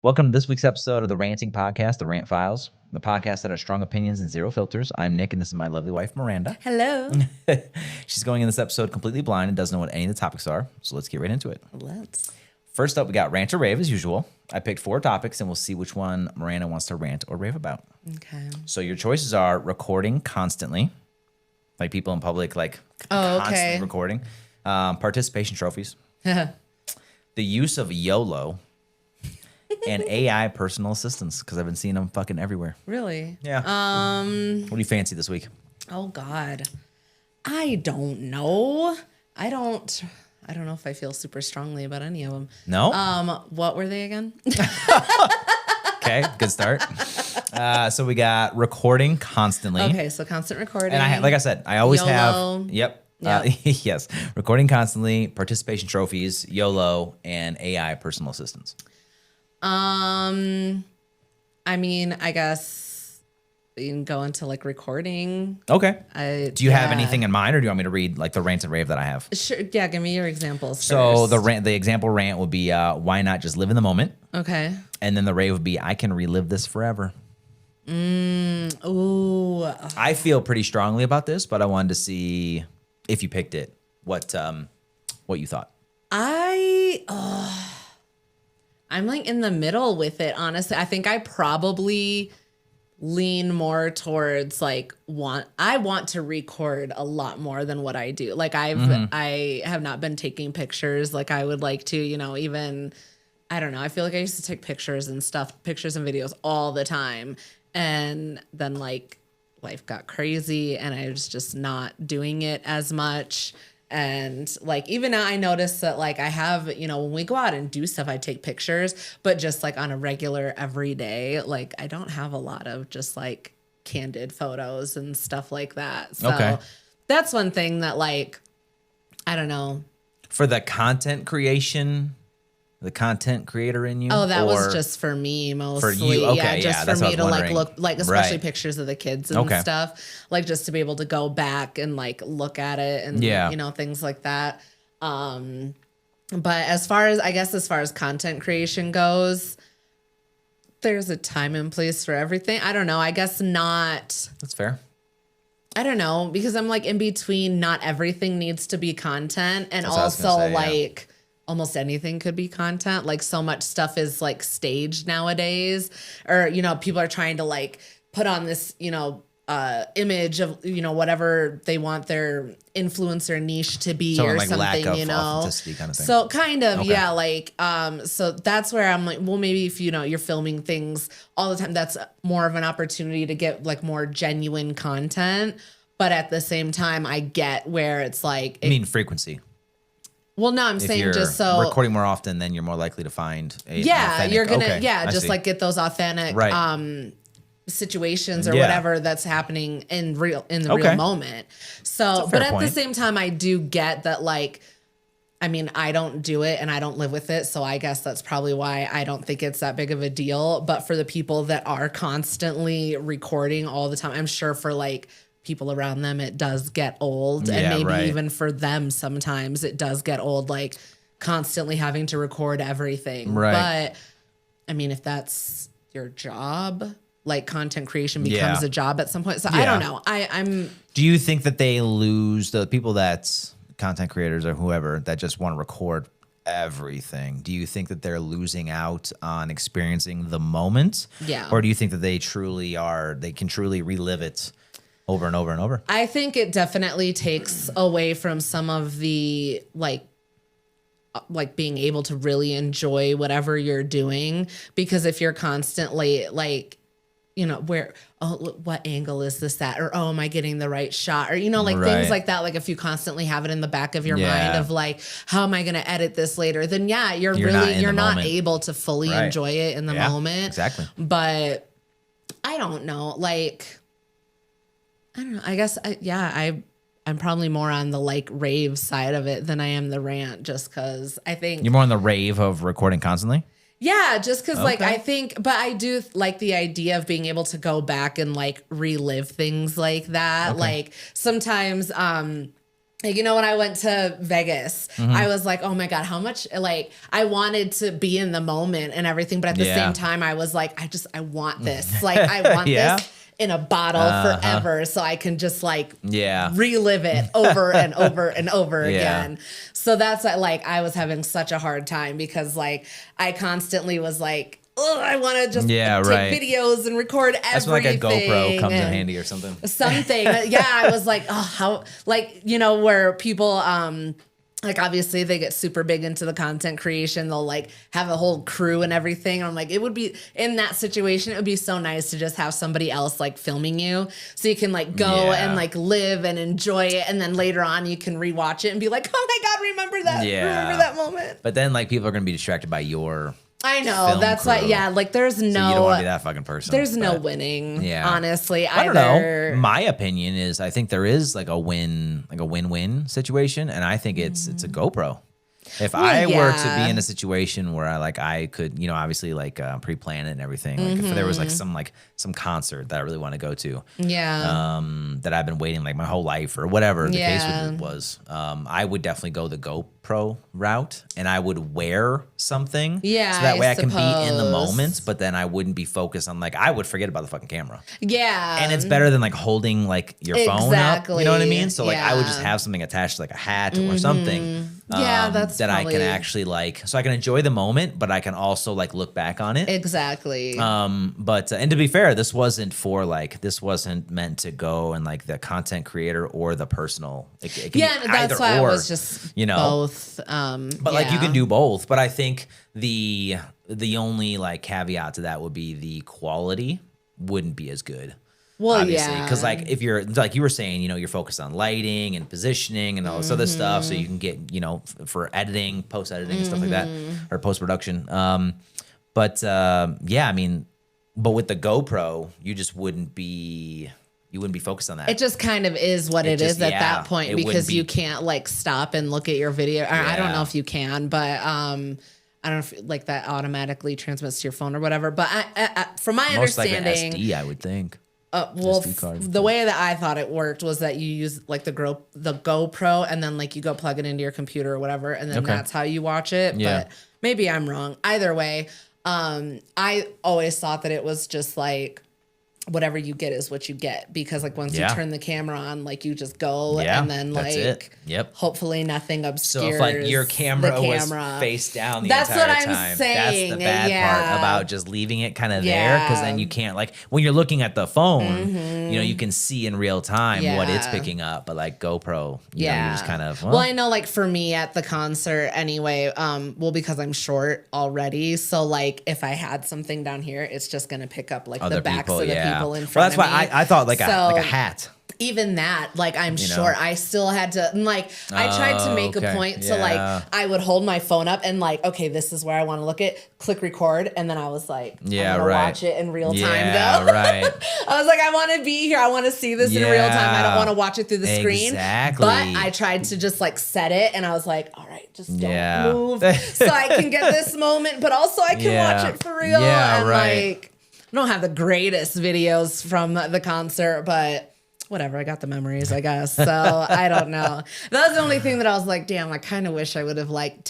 Welcome to this week's episode of the Ranting Podcast, the Rant Files, the podcast that has strong opinions and zero filters. I'm Nick, and this is my lovely wife, Miranda. Hello. She's going in this episode completely blind and doesn't know what any of the topics are, so let's get right into it. Let's. First up, we got Rant or Rave as usual. I picked 4 topics, and we'll see which one Miranda wants to rant or rave about. Okay. So your choices are recording constantly, like people in public, like constantly recording. Participation trophies. The use of YOLO. And AI personal assistants, because I've been seeing them fucking everywhere. Really? Yeah. What do you fancy this week? Oh God. I don't know. I don't know if I feel super strongly about any of them. No? What were they again? Okay, good start. So we got recording constantly. Okay, so constant recording. And like I said, I always YOLO. have. Yep. Yes. Recording constantly, participation trophies, YOLO, and AI personal assistants. I mean, I guess you can go into like recording. Okay. Do you have anything in mind, or do you want me to read like the rant and rave that I have? Sure. Yeah, give me your examples. So first. the example rant would be why not just live in the moment? Okay. And then the rave would be I can relive this forever. Ooh. I feel pretty strongly about this, but I wanted to see if you picked it, what you thought. I'm like in the middle with it, honestly. I think I probably lean more towards like I want to record a lot more than what I do. Like I have not been taking pictures like I would like to, even I don't know. I feel like I used to take pictures and videos all the time. And then like life got crazy and I was just not doing it as much. And like, even now I notice that like I have, when we go out and do stuff, I take pictures, but just like on a regular everyday, like I don't have a lot of just like candid photos and stuff like that. So that's one thing that like, I don't know. For the content creation, the content creator in you? Oh, that was just for me mostly. For you? Okay, just that's for what me I to was like wondering. look like, especially Right. pictures of the kids and stuff, like just to be able to go back and like look at it and things like that. But as far as content creation goes, there's a time and place for everything. I don't know. I guess not. That's fair. I don't know, because I'm like in between. Not everything needs to be content, and That's what I was gonna also say, like. Almost anything could be content. Like so much stuff is like staged nowadays, or, people are trying to like put on this, image of, whatever they want their influencer niche to be, or like something, lack of authenticity kind of thing. So kind of, yeah. Like, so that's where I'm like, well, maybe if, you're filming things all the time, that's more of an opportunity to get like more genuine content. But at the same time, I get where it's like, I mean, frequency. Well, no, I'm If saying you're just so recording more often, then you're more likely to find authentic. You're gonna I see. like get those authentic situations or whatever that's happening in the real moment. So, but at the same time, I do get that like, I mean, I don't do it and I don't live with it, so I guess that's probably why I don't think it's that big of a deal. But for the people that are constantly recording all the time, I'm sure for like people around them, it does get old. And maybe even for them, sometimes it does get old, like constantly having to record everything. Right. But I mean, if that's your job, like content creation becomes a job at some point. So I don't know. I'm. Do you think that they lose the people that's content creators or whoever that just want to record everything? Do you think that they're losing out on experiencing the moment? Yeah. Or do you think that they can truly relive it over and over and over? I think it definitely takes away from some of the like being able to really enjoy whatever you're doing, because if you're constantly like, what angle is this at? Or, am I getting the right shot? Or, things like that. Like if you constantly have it in the back of your mind of like, how am I going to edit this later? Then you're not able to fully enjoy it in the moment. Exactly. But I don't know. Like, I don't know. I guess, I'm probably more on the like rave side of it than I am the rant, just because I think you're more on the rave of recording constantly. Yeah, just because like I think, but I do like the idea of being able to go back and like relive things like that. Like sometimes you know, when I went to Vegas, I was like, oh my God, how much, like, I wanted to be in the moment and everything. But at the same time, I was like, I want this. Like, I want this in a bottle forever so I can just like relive it over and over and over again. So that's like, I was having such a hard time because like, I constantly was like, oh, I want to just take videos and record everything. That's when like a GoPro comes in handy or something. Yeah, I was like, oh, how, like, you know, where people, like obviously they get super big into the content creation. They'll like have a whole crew and everything. I'm like, it would be in that situation. It would be so nice to just have somebody else like filming you, so you can like go and like live and enjoy it, and then later on you can rewatch it and be like, oh my God, remember that? Remember that moment? But then like people are gonna be distracted by your. I know. That's why, like there's no. So you don't want to be that fucking person. There's no winning. Honestly, I don't know. My opinion is, I think there is like a win-win situation, and I think it's a GoPro. If I were to be in a situation where I could, you know, obviously like pre-plan it and everything, like if there was like some concert that I really want to go to, that I've been waiting like my whole life or whatever the case was, I would definitely go the GoPro route, and I would wear something, so that way I can be in the moment, but then I wouldn't be focused on like, I would forget about the fucking camera. And it's better than like holding like your phone up, you know what I mean? So like I would just have something attached to like a hat or something. That's that I can actually like, so I can enjoy the moment, but I can also like look back on it. Exactly. But and to be fair, this wasn't meant to go and like the content creator or the personal. It can be that's why I was just, you know, both. But like you can do both. But I think the only like caveat to that would be the quality wouldn't be as good. Well, obviously, because like if you're like you were saying, you know, you're focused on lighting and positioning and all this other stuff, so you can get, you know, for editing, post editing and stuff like that, or post production. But I mean, but with the GoPro, you just wouldn't be focused on that. It just kind of is what it is at that point, because you can't like stop and look at your video. I don't know if you can, but I don't know if like that automatically transmits to your phone or whatever. But from my understanding, most like an SD, I would think. Well, the way that I thought it worked was that you use like the GoPro, and then like you go plug it into your computer or whatever, and then that's how you watch it. But maybe I'm wrong. Either way, I always thought that it was just like whatever you get is what you get, because like once you turn the camera on, like you just go and then like hopefully nothing obscures. So if like your camera was face down the entire time, I'm saying. That's the bad part about just leaving it kind of there, because then you can't, like when you're looking at the phone, you know, you can see in real time what it's picking up, but like GoPro, you know, you're just kind of well, I know like for me at the concert anyway, well, because I'm short already, so like if I had something down here, it's just gonna pick up like the backs of the people in front of me. That's why I thought like a hat. Even that, like I'm short, I still had to, and like I tried to make a point to like, I would hold my phone up and like, okay, this is where I want to look at, click record, and then I was like, I'm gonna watch it in real time though. I was like, I want to be here, I want to see this in real time. I don't want to watch it through the screen. But I tried to just like set it, and I was like, all right, just don't move, so I can get this moment, but also I can watch it for real. And like, I don't have the greatest videos from the concert, but whatever, I got the memories, I guess. So I don't know. That was the only thing that I was like, damn, I kind of wish I would have like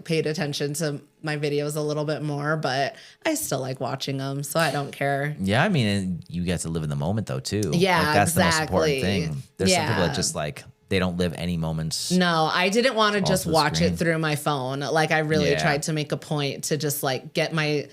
paid attention to my videos a little bit more, but I still like watching them, so I don't care. Yeah, I mean, you get to live in the moment though too. Yeah, like, that's the most important thing. There's some people that just like, they don't live any moments. No, I didn't want to just watch it through my phone. Like I really tried to make a point to just like get my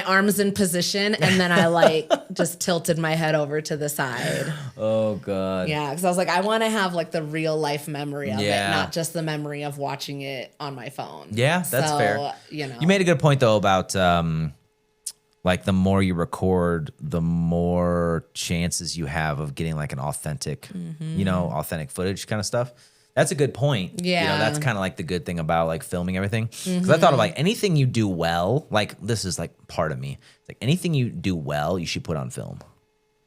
arms in position, and then I like just tilted my head over to the side. Oh God. Yeah, because I was like, I want to have like the real life memory of it, not just the memory of watching it on my phone. Yeah, that's fair. You know, you made a good point though about like the more you record, the more chances you have of getting like an authentic, you know, authentic footage kind of stuff. That's a good point. Yeah. You know, that's kind of like the good thing about like filming everything. Because I thought of like anything you do well, like this is like part of me. Like anything you do well, you should put on film.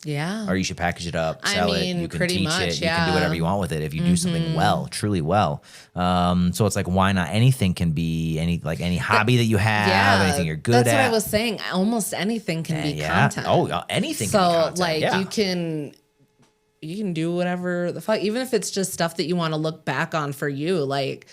Yeah. Or you should package it up, sell it. You can pretty teach much, it. You can do whatever you want with it if you do something well, truly well. So it's like, why not? Anything can be any hobby that you have, anything you're good at. That's what I was saying. Almost anything can be content. Oh, anything can be content. So like you can, you can do whatever the fuck, even if it's just stuff that you want to look back on for you. Like,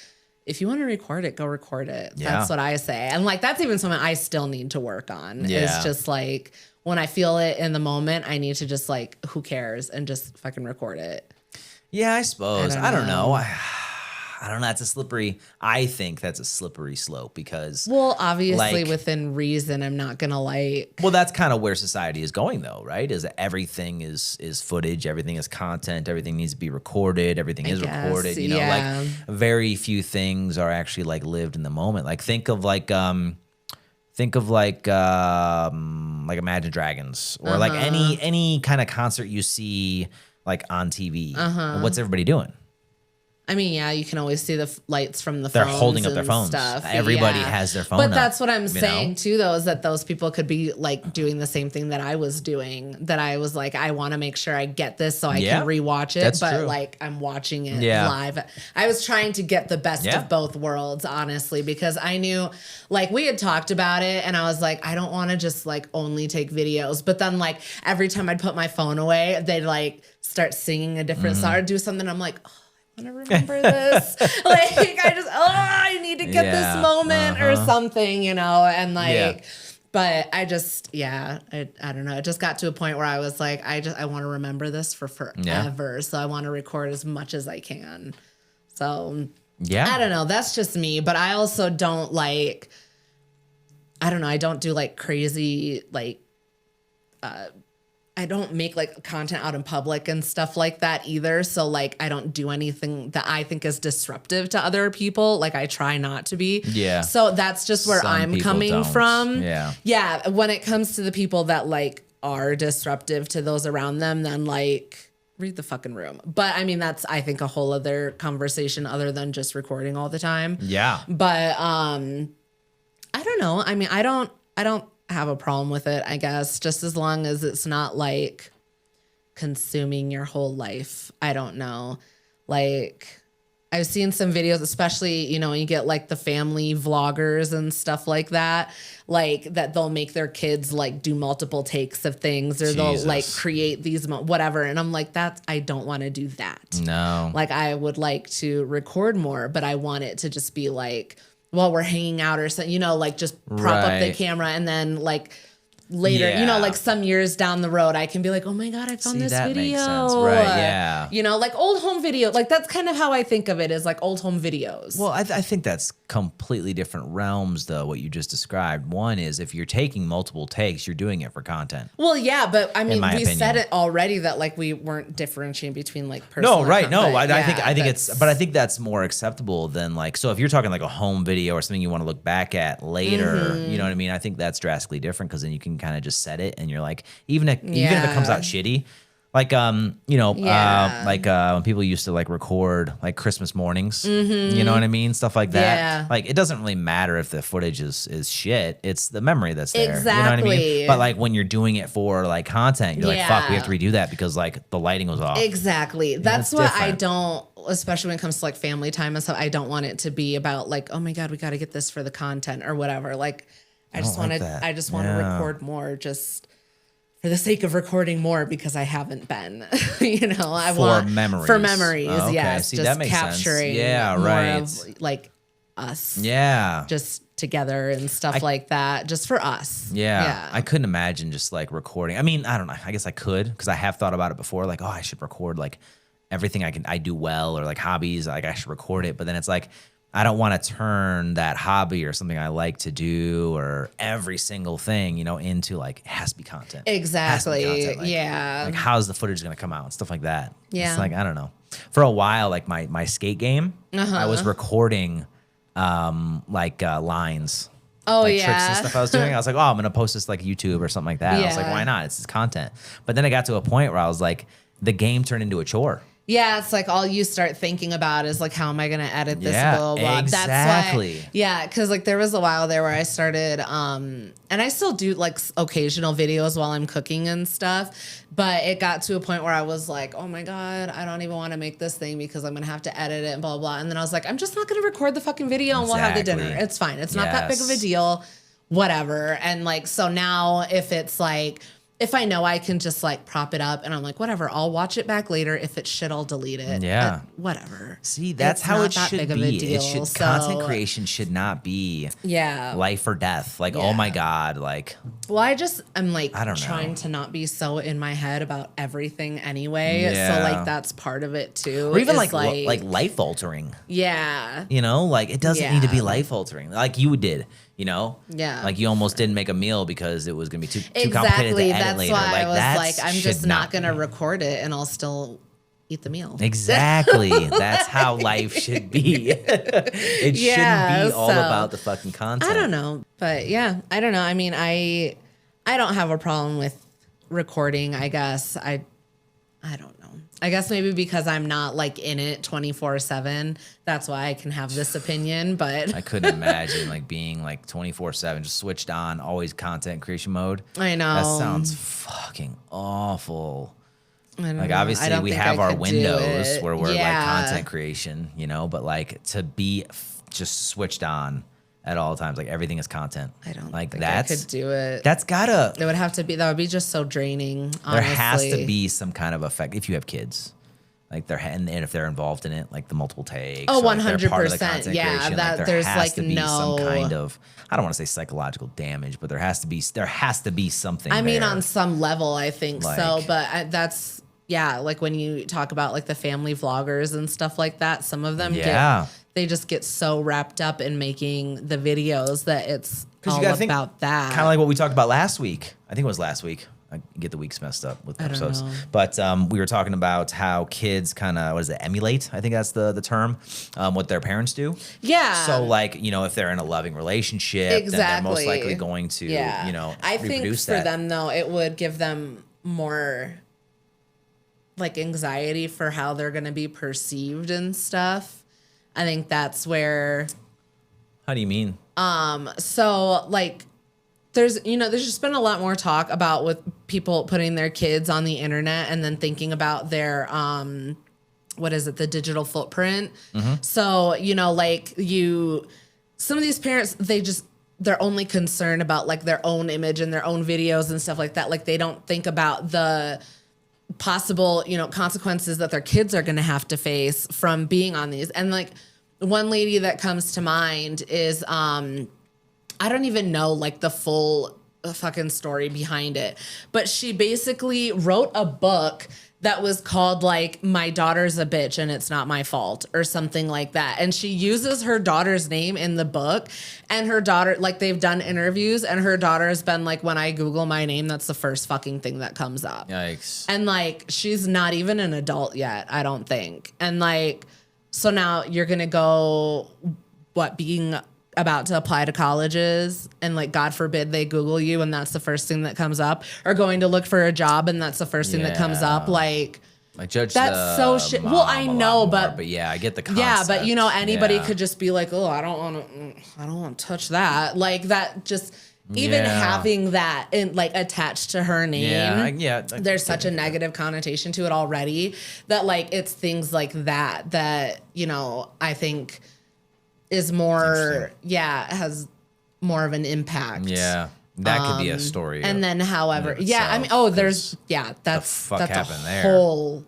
if you want to record it, go record it. Yeah. That's what I say. And like, that's even something I still need to work on. Yeah. It's just like, when I feel it in the moment, I need to just like, who cares, and just fucking record it. Yeah, I suppose. I don't know. I don't know. I think that's a slippery slope because. Well, obviously within reason, I'm not going to like. Well, that's kind of where society is going though, right? Is that everything is footage, everything is content, everything needs to be recorded, everything is recorded. You know, like very few things are actually like lived in the moment. Like think of Imagine Dragons or like any kind of concert you see like on TV. What's everybody doing? I mean, yeah, you can always see the lights from the They're phones. They're holding up their phones. Stuff. Everybody has their phone But up, that's what I'm saying, too, though, is that those people could be, like, doing the same thing that I was doing. That I was like, I want to make sure I get this so I can rewatch it. But, true. Like, I'm watching it live. I was trying to get the best of both worlds, honestly, because I knew, like, we had talked about it, and I was like, I don't want to just, like, only take videos. But then, like, every time I'd put my phone away, they'd, like, start singing a different song or do something. I'm like, oh, I want to remember this. Like, I need to get this moment or something, you know? And like, but I just, I don't know. It just got to a point where I was like, I want to remember this for forever. Yeah. So I want to record as much as I can. So I don't know. That's just me. But I also don't like, I don't know. I don't do like crazy, like, I don't make like content out in public and stuff like that either. So like, I don't do anything that I think is disruptive to other people. Like I try not to be. Yeah. So that's just where I'm coming from. Yeah. Yeah. When it comes to the people that like are disruptive to those around them, then like read the fucking room. But I mean, that's, I think, a whole other conversation other than just recording all the time. Yeah. But I don't know. I mean, I don't have a problem with it, I guess, just as long as it's not like consuming your whole life. I don't know. Like I've seen some videos, especially, you know, when you get like the family vloggers and stuff like that, like that they'll make their kids like do multiple takes of things or they'll like create these whatever. And I'm like, I don't want to do that. No. Like I would like to record more, but I want it to just be like, while we're hanging out or something, you know, like just prop up the camera and then like later, you know, like some years down the road, I can be like, oh my God, I found this video. Makes sense. Right, yeah. You know, like old home video. Like that's kind of how I think of it, is like old home videos. Well, I think that's completely different realms though, what you just described. One is if you're taking multiple takes, you're doing it for content. Well, yeah, but I mean, we said it already that like we weren't differentiating between like personal. No, right. No, I think that's more acceptable than like, so if you're talking like a home video or something you want to look back at later, you know what I mean? I think that's drastically different because then you can kind of just set it and you're like, even if it comes out shitty, like you know, like when people used to like record like Christmas mornings, you know what I mean, stuff like that. Like it doesn't really matter if the footage is shit, it's the memory that's there. Exactly. You know what I mean? But like when you're doing it for like content, you're like, fuck, we have to redo that because like the lighting was off. Exactly. That's what different. I don't, especially when it comes to like family time and stuff, I don't want it to be about like, oh my God, we got to get this for the content or whatever. Like I just want to record more just for the sake of recording more because I haven't been, you know, for memories. Oh, okay. Yes. See, just that makes capturing sense. More of like us. Yeah. Just together and stuff like that, just for us. Yeah. I couldn't imagine just like recording. I mean, I don't know. I guess I could because I have thought about it before. Like, oh, I should record like everything I do well or like hobbies. Like I should record it. But then it's like, I don't want to turn that hobby or something I like to do or every single thing, you know, into like, it has to be content. Exactly. Like, yeah. Like how's the footage going to come out and stuff like that. Yeah. It's like, I don't know. For a while, like my skate game, I was recording lines. Oh, like tricks and stuff I was doing. I was like, oh, I'm going to post this like YouTube or something like that. I was like, why not? It's content. But then I got to a point where I was like, the game turned into a chore. Yeah, it's like all you start thinking about is like, how am I going to edit this? Blah, blah, blah. Exactly. That's why, because like there was a while there where I started, and I still do like occasional videos while I'm cooking and stuff, but it got to a point where I was like, oh my God, I don't even want to make this thing because I'm going to have to edit it and blah, blah. And then I was like, I'm just not going to record the fucking video and we'll have the dinner. It's fine. It's not that big of a deal, whatever. And like, so now if it's like, if I know I can just like prop it up and I'm like, whatever, I'll watch it back later. If it's shit, I'll delete it. Yeah. Whatever. See, that's it's how not it that should big of a be. deal, Content creation should not be life or death. Like, oh my God, like. Well, I'm like trying to not be so in my head about everything anyway. Yeah. So like that's part of it too. Or even like life altering. Yeah. You know, like it doesn't need to be life altering. Like you did. You know, like you almost didn't make a meal because it was gonna be too complicated to edit that's later. Why like, I was like, I'm just not gonna be. record it, and I'll still eat the meal. Exactly. That's how life should be. It shouldn't be all about the fucking content. I don't know, but yeah, I don't know. I mean, I don't have a problem with recording. I guess I don't know. I guess maybe because I'm not like in it 24/7. That's why I can have this opinion. But I couldn't imagine like being like 24/7, just switched on, always content creation mode. I know. That sounds fucking awful. I don't like know. obviously we have our windows where we're like content creation, you know, but like to be just switched on at all times, like everything is content. I don't like think I could do it. That's gotta. It would have to be. That would be just so draining. Honestly. There has to be some kind of effect if you have kids, like and if they're involved in it, like the multiple takes. Oh, 100%. Yeah, that like, there's like some kind of. I don't want to say psychological damage, but there has to be something. I mean, on some level, I think like, so. But that's like when you talk about like the family vloggers and stuff like that. Some of them they just get so wrapped up in making the videos that it's all about that. Kind of like what we talked about last week. I think it was last week. I get the weeks messed up with episodes. But we were talking about how kids kind of, emulate? I think that's the term, what their parents do. Yeah. So like, you know, if they're in a loving relationship, then they're most likely going to, you know, I think for them though, it would give them more like anxiety for how they're going to be perceived and stuff. I think that's where. How do you mean? So like there's just been a lot more talk about with people putting their kids on the internet and then thinking about their the digital footprint. Mm-hmm. So, you know, like some of these parents, they're only concerned about like their own image and their own videos and stuff like that. Like they don't think about the possible, you know, consequences that their kids are going to have to face from being on these. And like one lady that comes to mind is, I don't even know like the full fucking story behind it, but she basically wrote a book that was called like My Daughter's a Bitch and It's Not My Fault or something like that. And she uses her daughter's name in the book, and her daughter, like they've done interviews and her daughter has been like, when I Google my name, that's the first fucking thing that comes up. Yikes. And like, she's not even an adult yet, I don't think. And like, so now you're going to go, being about to apply to colleges and like God forbid they Google you and that's the first thing that comes up, or going to look for a job and that's the first thing that comes up. Like judge that's so shit. Well, I know, but yeah, I get the concept. Yeah, but you know, anybody could just be like, oh, I don't want to touch that. Like that just even having that in like attached to her name. There's such a negative connotation to it already that like it's things like that, you know, I think is more, has more of an impact. Yeah, that could be a story. And then, however, I mean, that's a whole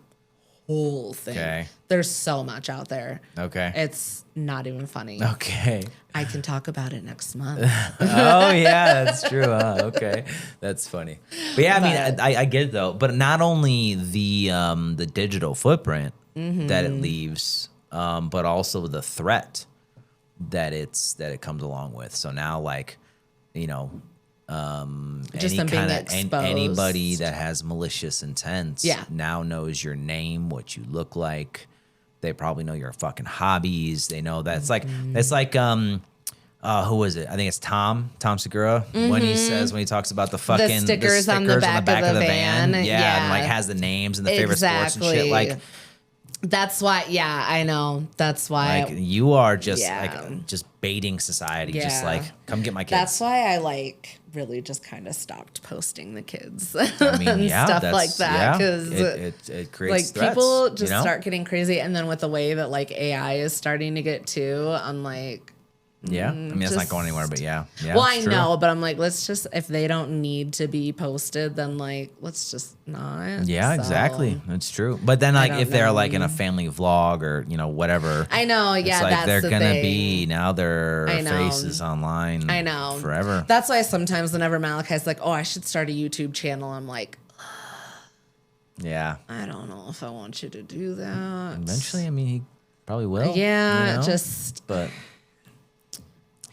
thing. Okay. There's so much out there. Okay. It's not even funny. Okay. I can talk about it next month. Oh, yeah, that's true. Okay. That's funny. But yeah, I mean, I get it though. But not only the digital footprint that it leaves, but also the threat that it comes along with. So now, like, you know, just anybody that has malicious intent now knows your name, what you look like. They probably know your fucking hobbies. They know that it's like who was it? I think it's Tom Segura when he talks about the fucking stickers on the back of the van. Yeah, and like has the names and the favorite sports and shit. Like that's why. Yeah, I know. That's why. Like you are just like just baiting society. Yeah. Just like come get my kids. That's why I like really just kind of stopped posting the kids and stuff like that, because it creates like threats, people just start getting crazy. And then with the way that like AI is starting to get too, I'm like, Yeah. I mean, it's not going anywhere, but yeah. Well, I know, but I'm like, let's just, if they don't need to be posted, then like, let's just not. Yeah, exactly. It's true. But then like if they're like in a family vlog or, you know, whatever. I know. Yeah. It's like that's they're the going to thing. be, now their face is online. I know. Forever. That's why sometimes whenever Malachi's like, oh, I should start a YouTube channel, I'm like, yeah. I don't know if I want you to do that. Eventually, I mean, he probably will. Yeah. You know? But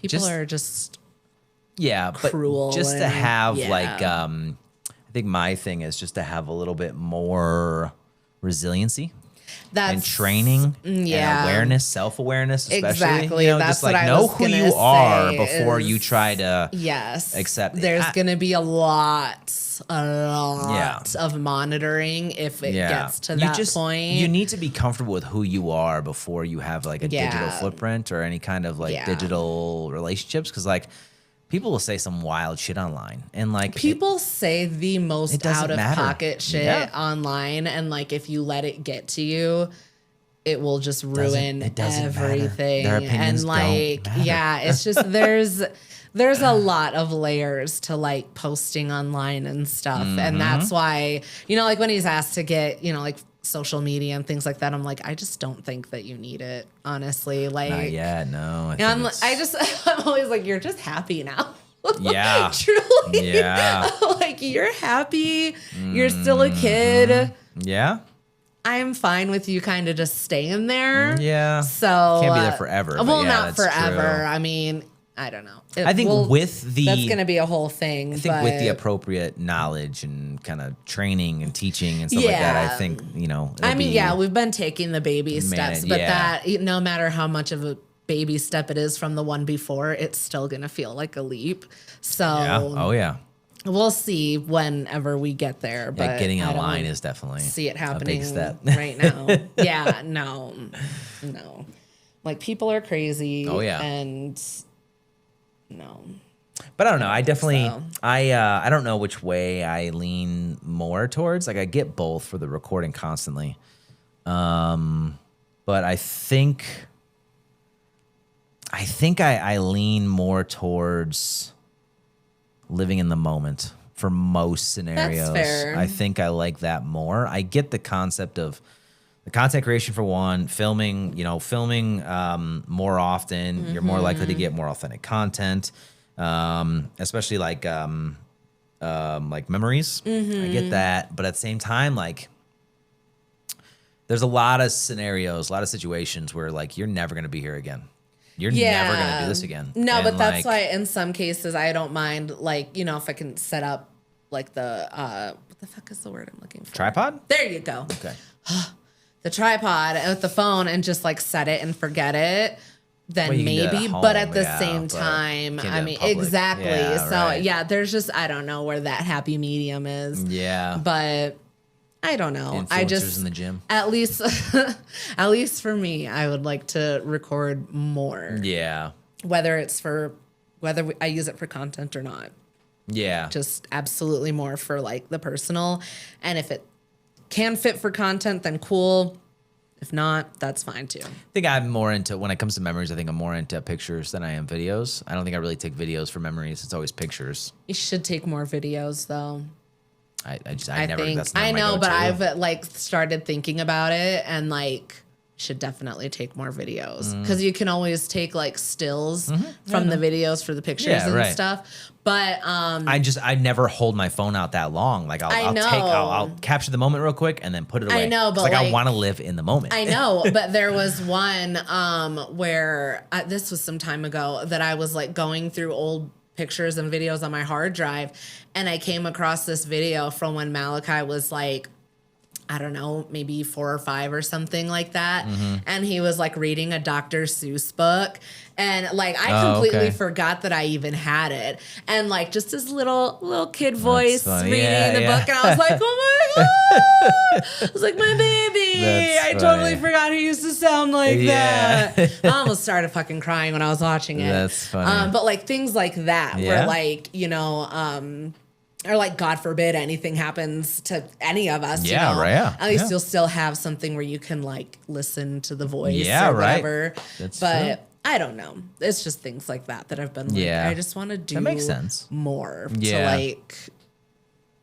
people are just cruel. Just to have like, I think my thing is just to have a little bit more resiliency. And training and awareness, self-awareness, especially. Exactly. You know, that's just like what I know was who gonna you are say before you try to accept it. There's going to be a lot of monitoring if it gets to that point. You need to be comfortable with who you are before you have like a digital footprint or any kind of like digital relationships. Because like people will say some wild shit online, and like people say the most out of pocket shit online, and like if you let it get to you, it will just ruin everything. Their opinions and like don't matter. it's just there's a lot of layers to like posting online and stuff, and that's why, you know, like when he's asked to get, you know, like social media and things like that, I'm like, I just don't think that you need it, honestly. Like, not yet, no. I'm always like, you're just happy now. Yeah. Truly. Yeah. Like, you're happy. You're still a kid. Yeah. I'm fine with you kind of just staying there. Yeah. So can't be there forever. Well, yeah, not forever. True. I mean, I don't know. I think that's going to be a whole thing. I think with the appropriate knowledge and kind of training and teaching and stuff like that, I think, you know. I mean, we've been taking the baby steps, but that no matter how much of a baby step it is from the one before, it's still going to feel like a leap. So we'll see whenever we get there. But getting online is definitely see it happening a big step right now. No. Like, people are crazy. And no. But I don't know. I definitely, I don't know which way I lean more towards. Like, I get both for the recording constantly. But I think I lean more towards living in the moment for most scenarios. That's fair. I think I like that more. I get the concept of the content creation for one, filming more often. You're more likely to get more authentic content, especially like memories. I get that, but at the same time, like, there's a lot of scenarios, a lot of situations where like you're never going to be here again. You're never going to do this again. No, and but that's why in some cases I don't mind, like, you know, if I can set up like the what the fuck is the word I'm looking for? Tripod? There you go. Okay. The tripod with the phone and just like set it and forget it, then maybe. Home, but at the same time, I mean, exactly. Yeah, there's just, I don't know where that happy medium is. Yeah. But I don't know. I just in the gym. At least for me, I would like to record more. Yeah. Whether I use it for content or not. Yeah. Just absolutely more for like the personal. And if it can fit for content, then cool. If not, that's fine too. I think I'm more into, when it comes to memories, I think I'm more into pictures than I am videos. I don't think I really take videos for memories. It's always pictures. You should take more videos though. I never, that's not I my know, go-to. but I've like started thinking about it and like should definitely take more videos because you can always take like stills from the videos for the pictures and stuff. But I never hold my phone out that long. Like I'll capture the moment real quick and then put it away. I know, but it's like I want to live in the moment. I know, but there was one where this was some time ago that I was like going through old pictures and videos on my hard drive, and I came across this video from when Malachi was like, I don't know, maybe 4 or 5 or something like that. And he was like reading a Dr. Seuss book. And like, I completely forgot that I even had it. And like, just his little kid voice reading the book. And I was like, oh my God. I was like, my baby. I totally forgot he used to sound like that. I almost started fucking crying when I was watching it. That's funny. But like things like that where like, you know, or like, God forbid anything happens to any of us. You know? At least you'll still have something where you can like listen to the voice or whatever. That's true. I don't know. It's just things like that I've been like, I just want to do that makes sense. more to like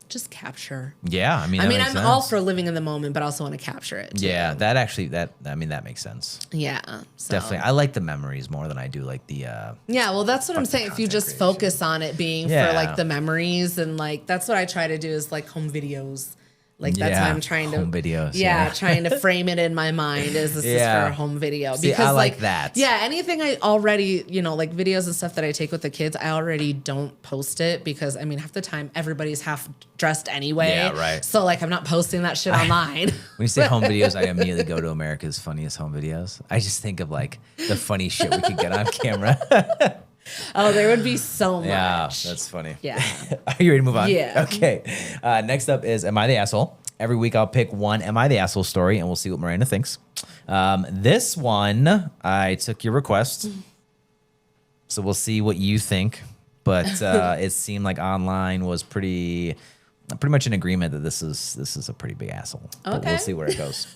just capture. Yeah, I mean, I'm sense. all for living in the moment, but I also want to capture it too. Yeah, that makes sense. Yeah, so. Definitely. I like the memories more than I do like the. Yeah, well, that's what I'm saying. If you just focus on it being for like the memories and like that's what I try to do is like home videos. Like that's why I'm trying to home videos. Yeah, trying to frame it in my mind as this is for a home video. See, because I like that. Yeah, anything I already, like videos and stuff that I take with the kids, I already don't post it because I mean half the time everybody's half dressed anyway. Yeah, right. So like I'm not posting that shit online. When you say home videos, I immediately go to America's Funniest Home Videos. I just think of like the funny shit we could get on camera. Oh, there would be so much. Yeah, that's funny. Yeah. Are you ready to move on? Yeah. Okay. Next up is Am I the Asshole? Every week I'll pick one Am I the Asshole story and we'll see what Miranda thinks. This one, I took your request. So we'll see what you think. But it seemed like online was pretty much in agreement that this is a pretty big asshole. Okay. But we'll see where it goes.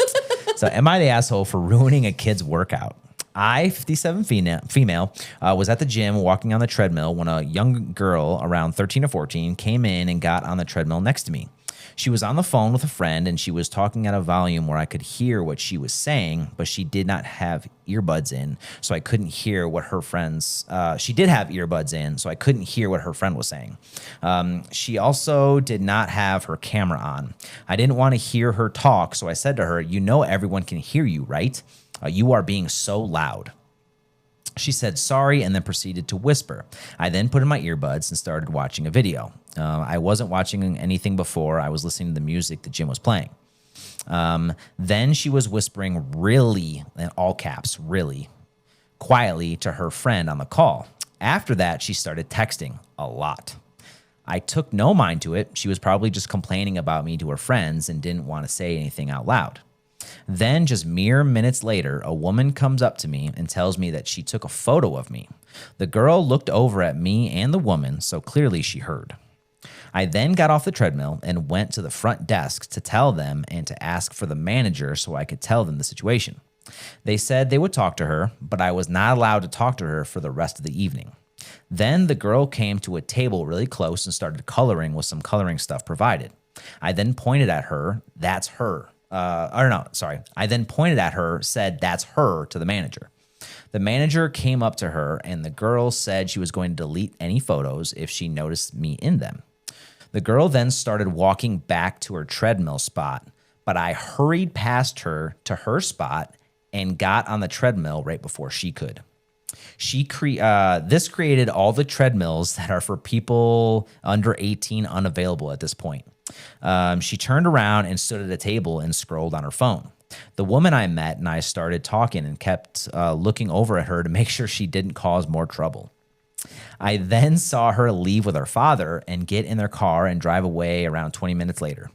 So am I the asshole for ruining a kid's workout? I, 57 female, was at the gym walking on the treadmill when a young girl around 13 or 14 came in and got on the treadmill next to me. She was on the phone with a friend and she was talking at a volume where I could hear what she was saying, but she did not have earbuds in, so I couldn't hear what her friends. She did have earbuds in, so I couldn't hear what her friend was saying. She also did not have her camera on. I didn't want to hear her talk, so I said to her, "You know everyone can hear you, right? You are being so loud." She said sorry and then proceeded to whisper. I then put in my earbuds and started watching a video. I wasn't watching anything before. I was listening to the music the gym was playing. Then she was whispering really, in all caps, really, quietly to her friend on the call. After that, she started texting a lot. I took no mind to it. She was probably just complaining about me to her friends and didn't want to say anything out loud. Then, just mere minutes later, a woman comes up to me and tells me that she took a photo of me. The girl looked over at me and the woman, so clearly she heard. I then got off the treadmill and went to the front desk to tell them and to ask for the manager so I could tell them the situation. They said they would talk to her, but I was not allowed to talk to her for the rest of the evening. Then the girl came to a table really close and started coloring with some coloring stuff provided. I then pointed at her, "That's her." I then pointed at her, said, "That's her," to the manager. The manager came up to her and the girl said she was going to delete any photos if she noticed me in them. The girl then started walking back to her treadmill spot, but I hurried past her to her spot and got on the treadmill right before she could. This created all the treadmills that are for people under 18 unavailable at this point. She turned around and stood at a table and scrolled on her phone. The woman I met and I started talking and kept looking over at her to make sure she didn't cause more trouble. I then saw her leave with her father and get in their car and drive away around 20 minutes later.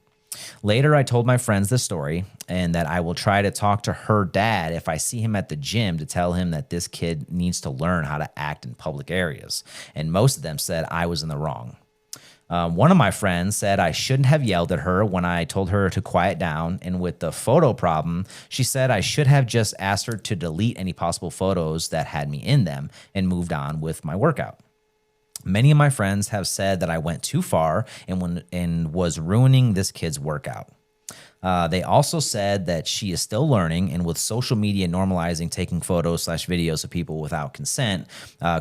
Later, I told my friends this story and that I will try to talk to her dad if I see him at the gym to tell him that this kid needs to learn how to act in public areas. And most of them said I was in the wrong. One of my friends said I shouldn't have yelled at her when I told her to quiet down. And with the photo problem, she said I should have just asked her to delete any possible photos that had me in them and moved on with my workout. Many of my friends have said that I went too far and was ruining this kid's workout. They also said that she is still learning, and with social media normalizing taking photos/videos of people without consent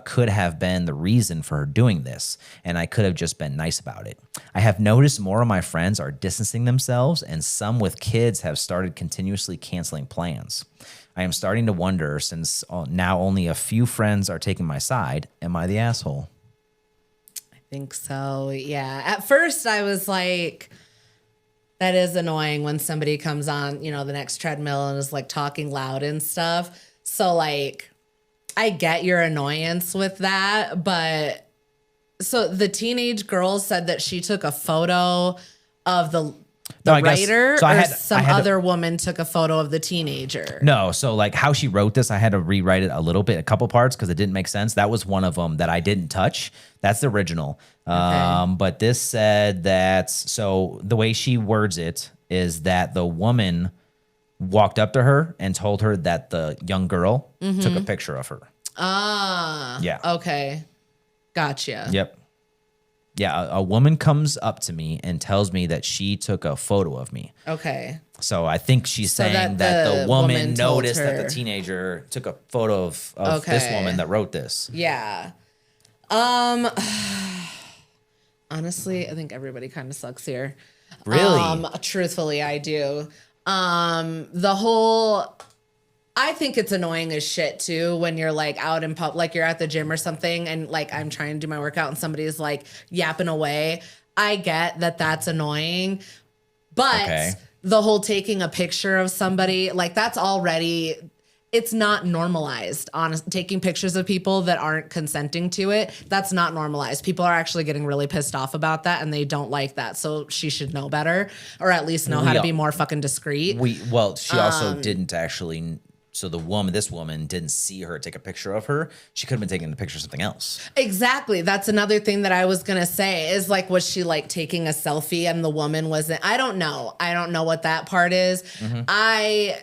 could have been the reason for her doing this, and I could have just been nice about it. I have noticed more of my friends are distancing themselves, and some with kids have started continuously canceling plans. I am starting to wonder, since now only a few friends are taking my side, am I the asshole? I think so, yeah. At first, I was like, that is annoying when somebody comes on, the next treadmill and is like talking loud and stuff. So like, I get your annoyance with that, but so the teenage girl said that she took a photo of the writer, or some other woman took a photo of the teenager. No, so like how she wrote this, I had to rewrite it a little bit, a couple parts, because it didn't make sense. That was one of them that I didn't touch. That's the original. Okay. But this said that, so the way she words it is that the woman walked up to her and told her that the young girl took a picture of her. Ah. Yeah. Okay. Gotcha. Yep. Yeah, a woman comes up to me and tells me that she took a photo of me. Okay. So I think she's saying that the woman noticed that the teenager took a photo of this woman that wrote this. Yeah. Honestly, I think everybody kind of sucks here. Really? Truthfully, I do. I think it's annoying as shit too when you're like out in public, like you're at the gym or something, and like I'm trying to do my workout and somebody's like yapping away. I get that that's annoying, but the whole taking a picture of somebody, like that's already, it's not normalized. Taking pictures of people that aren't consenting to it, that's not normalized. People are actually getting really pissed off about that, and they don't like that. So she should know better, or at least know how to be more fucking discreet. She also didn't actually. So this woman didn't see her take a picture of her. She could have been taking a picture of something else. Exactly. That's another thing that I was going to say is like, was she like taking a selfie and the woman wasn't? I don't know. I don't know what that part is. Mm-hmm. I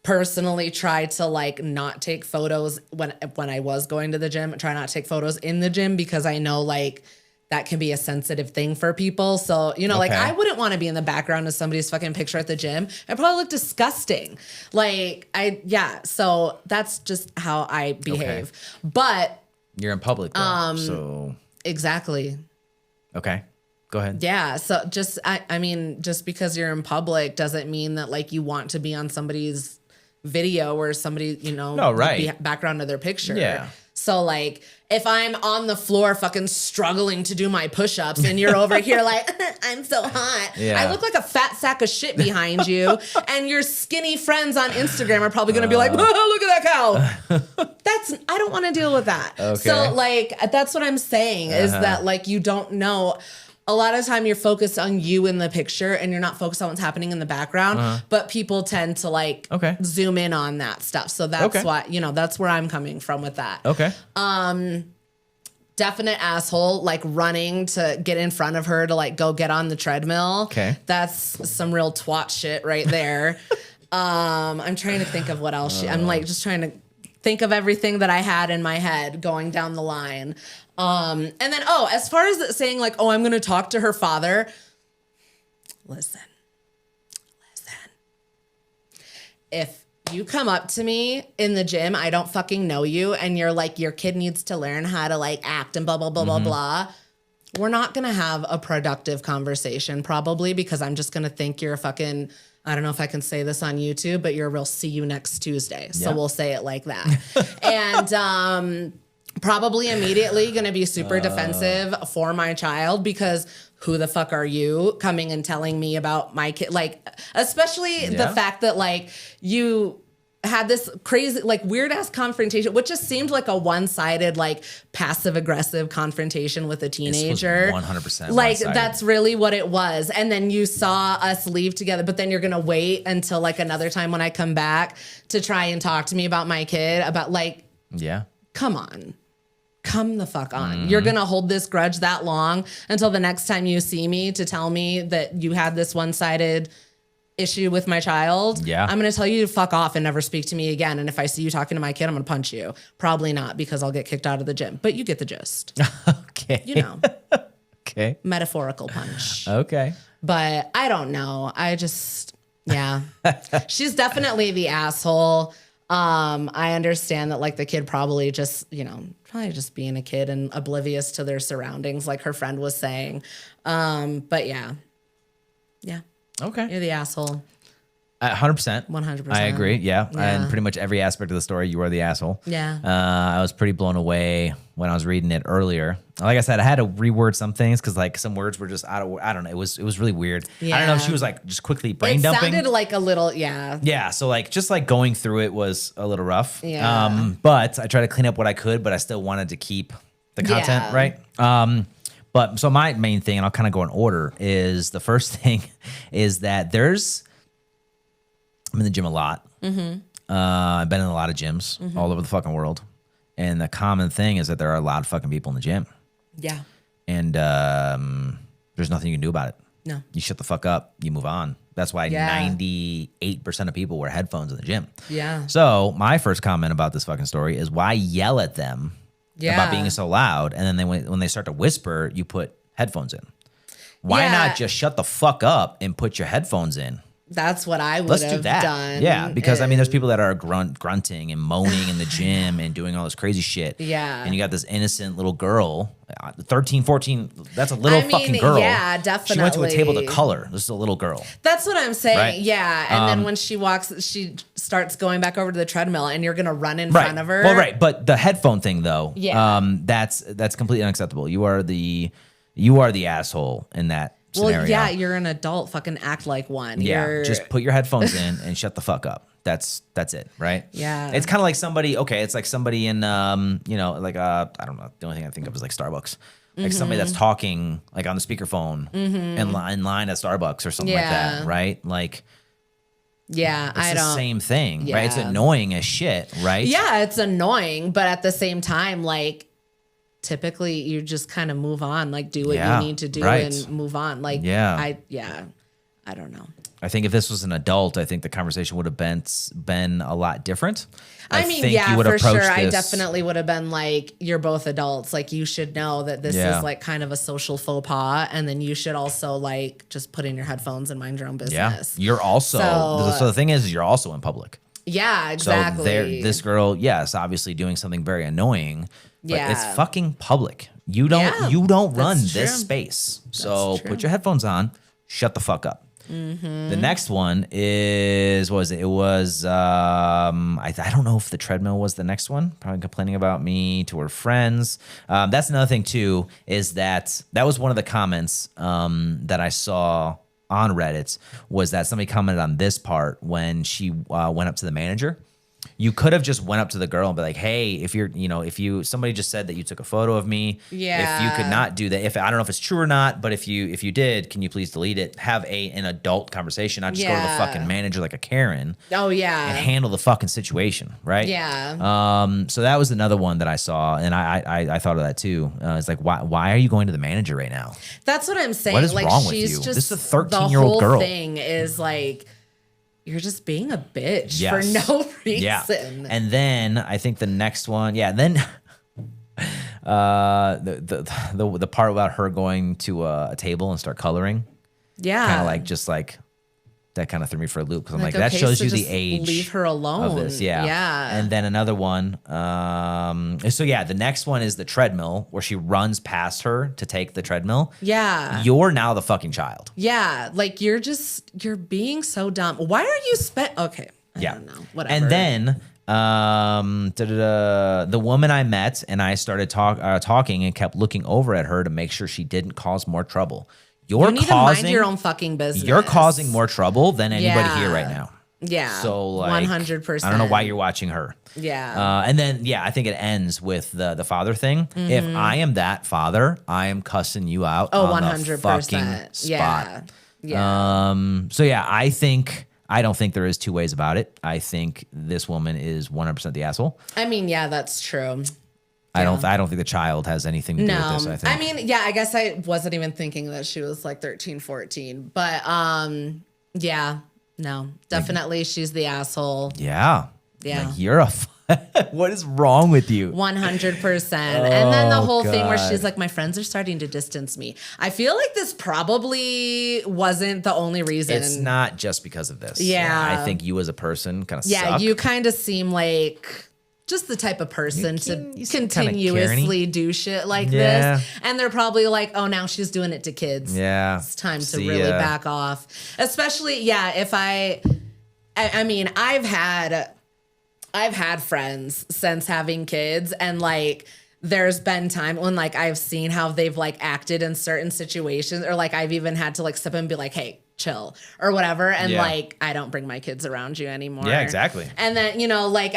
personally try to like not take photos when I was going to the gym. Try not to take photos in the gym because I know like that can be a sensitive thing for people. So, you know, like I wouldn't want to be in the background of somebody's fucking picture at the gym. I probably look disgusting. So that's just how I behave. But you're in public though, so. Exactly. Okay. Go ahead. Yeah. So just, I mean, just because you're in public doesn't mean that like you want to be on somebody's video or somebody, you know, background of their picture. Yeah. So like if I'm on the floor fucking struggling to do my push-ups and you're over here like, I'm so hot. Yeah. I look like a fat sack of shit behind you and your skinny friends on Instagram are probably going to be like, oh, look at that cow. I don't want to deal with that. Okay. So like, that's what I'm saying is that like, you don't know. A lot of time you're focused on you in the picture and you're not focused on what's happening in the background, but people tend to like zoom in on that stuff. So that's why, you know, that's where I'm coming from with that. Okay. Definite asshole, like running to get in front of her to like go get on the treadmill. Okay. That's some real twat shit right there. I'm trying to think of what else. I'm like just trying to think of everything that I had in my head going down the line. And then, as far as saying like, I'm going to talk to her father. Listen. If you come up to me in the gym, I don't fucking know you. And you're like, your kid needs to learn how to like act and blah, blah, blah, blah, blah. We're not going to have a productive conversation probably because I'm just going to think you're a fucking, I don't know if I can say this on YouTube, but you're a real see you next Tuesday. So we'll say it like that. And, probably immediately going to be super defensive for my child because who the fuck are you coming and telling me about my kid? Like, especially the fact that like you had this crazy, like weird ass confrontation, which just seemed like a one-sided, like passive aggressive confrontation with a teenager. 100% like one-sided. That's really what it was. And then you saw us leave together, but then you're going to wait until like another time when I come back to try and talk to me about my kid about like, come on. Come the fuck on. You're going to hold this grudge that long until the next time you see me to tell me that you had this one-sided issue with my child. Yeah. I'm going to tell you to fuck off and never speak to me again. And if I see you talking to my kid, I'm going to punch you. Probably not because I'll get kicked out of the gym, but you get the gist. Okay. You know. Okay. Metaphorical punch. Okay. But I don't know. She's definitely the asshole. I understand that like the kid probably just being a kid and oblivious to their surroundings, like her friend was saying. But yeah. Okay. You're the asshole. 100%. 100%. I agree. Yeah. And pretty much every aspect of the story, you are the asshole. Yeah. I was pretty blown away when I was reading it earlier. Like I said, I had to reword some things because like some words were just out of, I don't know. It was really weird. Yeah. I don't know if she was like just quickly brain dumping. It sounded like a little, yeah. Yeah. So like just like going through it was a little rough. Yeah. But I tried to clean up what I could, but I still wanted to keep the content right. But so my main thing, and I'll kind of go in order, is the first thing is that I'm in the gym a lot. Mm-hmm. I've been in a lot of gyms all over the fucking world. And the common thing is that there are a lot of fucking people in the gym. Yeah. And there's nothing you can do about it. No. You shut the fuck up. You move on. That's why 98% of people wear headphones in the gym. Yeah. So my first comment about this fucking story is why yell at them about being so loud, and then when they start to whisper, you put headphones in. Why not just shut the fuck up and put your headphones in? That's what I would have done. Yeah, because I mean, there's people that are grunting and moaning in the gym and doing all this crazy shit. Yeah. And you got this innocent little girl, 13, 14, that's a little fucking girl. Yeah, definitely. She went to a table to color. This is a little girl. That's what I'm saying. Right? Yeah. And then when she starts going back over to the treadmill and you're going to run in front of her. Well, right. But the headphone thing, though, that's completely unacceptable. You are the asshole in that scenario. Well, yeah, you're an adult. Fucking act like one. Yeah, just put your headphones in and shut the fuck up. That's it, right? Yeah. It's kind of like somebody. Okay, it's like somebody in like I don't know. The only thing I think of is like Starbucks. Like somebody that's talking like on the speakerphone in line at Starbucks or something like that, right? Like. Yeah, it's the same thing, right? It's annoying as shit, right? Yeah, it's annoying, but at the same time, like. Typically you just kind of move on, like do what you need to do and move on. Like, I don't know. I think if this was an adult, I think the conversation would have been a lot different. I mean, think you would for sure. this. I definitely would have been like, you're both adults. Like you should know that this is like kind of a social faux pas. And then you should also like just put in your headphones and mind your own business. Yeah. You're also, so the thing is you're also in public. Yeah, exactly. So this girl, yes, obviously doing something very annoying. But it's fucking public. You don't run this space. So put your headphones on, shut the fuck up. The next one is, what was it? It was, I don't know if the treadmill was the next one. Probably complaining about me to her friends. That's another thing too, is that was one of the comments that I saw on Reddit, was that somebody commented on this part when she went up to the manager. You could have just went up to the girl and be like, hey, somebody just said that you took a photo of me. Yeah. If you could not do that, I don't know if it's true or not, but if you did, can you please delete it? Have an adult conversation, not just go to the fucking manager like a Karen. Oh, yeah. And handle the fucking situation, right? Yeah. So that was another one that I saw, and I thought of that too. It's like, why are you going to the manager right now? That's what I'm saying. What is like, wrong with she's you? Just, this is a 13-year-old girl. The whole thing is like, you're just being a bitch for no reason. Yeah. And then I think the next one, then the part about her going to a table and start coloring. Yeah. Kind of like just like that kind of threw me for a loop, because I'm like, that shows you the age. Leave her alone. Of this. Yeah. Yeah. And then another one. The next one is the treadmill, where she runs past her to take the treadmill. Yeah. You're now the fucking child. Yeah. Like you're being so dumb. Why are you okay. I don't know. Whatever. And then the woman I met and I started talking and kept looking over at her to make sure she didn't cause more trouble. You need to mind your own fucking business. You're causing more trouble than anybody here right now. Yeah. So like 100%. I don't know why you're watching her. Yeah. And then I think it ends with the father thing. Mm-hmm. If I am that father, I am cussing you out on 100%. The fucking spot. Yeah. I don't think there is two ways about it. I think this woman is 100% the asshole. I mean, yeah, that's true. I don't think the child has anything to do with this, I think. I mean, yeah, I guess I wasn't even thinking that she was like 13, 14. But definitely she's the asshole. Yeah. Yeah. Like, you're what is wrong with you? 100%. And then the whole thing where she's like, my friends are starting to distance me. I feel like this probably wasn't the only reason. It's not just because of this. Yeah. I think you as a person kind of suck. Yeah, you kind of seem like just the type of person to continuously do shit like this. And they're probably like, oh, now she's doing it to kids. Yeah. It's time to really back off. Especially, if I mean, I've had friends since having kids, and like there's been time when like I've seen how they've like acted in certain situations, or like I've even had to like step in and be like, hey, chill or whatever. And like, I don't bring my kids around you anymore. Yeah, exactly. And then, like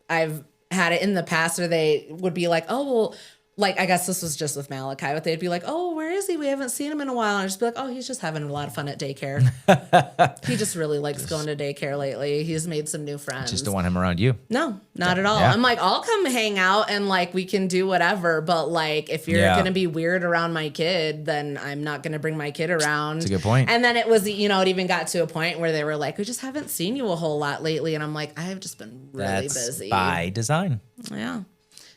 I've had it in the past where they would be like, oh, well, like, I guess this was just with Malachi, but they'd be like, oh, where is he? We haven't seen him in a while. And I just be like, oh, he's just having a lot of fun at daycare. He just really likes going to daycare lately. He's made some new friends. Just don't want him around you. No, not at all. Yeah. I'm like, I'll come hang out and like we can do whatever. But like, if you're going to be weird around my kid, then I'm not going to bring my kid around. That's a good point. And then it was, you know, it even got to a point where they were like, we just haven't seen you a whole lot lately. And I'm like, I have just been really busy. By design. Yeah.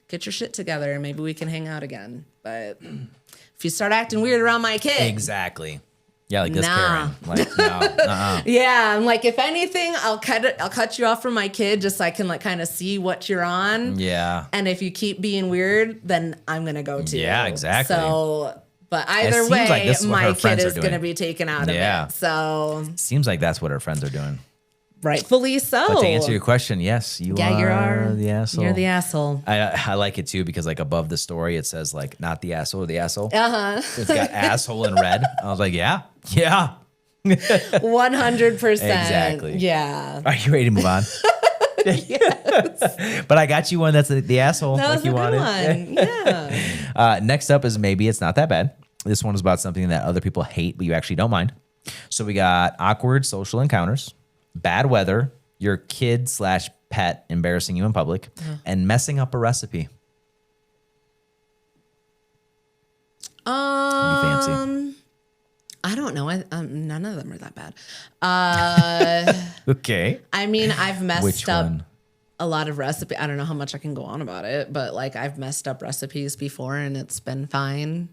Get your shit together and maybe we can hang out again. But if you start acting weird around my kid. Exactly. Yeah, like this Karen. Like, no. Yeah, I'm like, if anything, I'll cut you off from my kid just so I can like kind of see what you're on. Yeah. And if you keep being weird, then I'm gonna go too. Yeah, exactly. So, but either way, like my kid is gonna be taken out of it. So seems like that's what her friends are doing. Rightfully so. But to answer your question, yes, you are the asshole. You're the asshole. I like it too because like above the story it says like not the asshole or the asshole. It's got asshole in red. I was like, yeah. 100%. Exactly. Yeah. Are you ready to move on? Yes. But I got you one that's the asshole That like was you a good wanted. one. Yeah. Next up is maybe it's not that bad. This one is about something that other people hate, but you actually don't mind. So we got awkward social encounters, bad weather, your kid/pet embarrassing you in public, and messing up a recipe. Fancy. I don't know. None of them are that bad. Okay. I mean, I've messed up one? a lot of recipes. I don't know how much I can go on about it, but like I've messed up recipes before and it's been fine.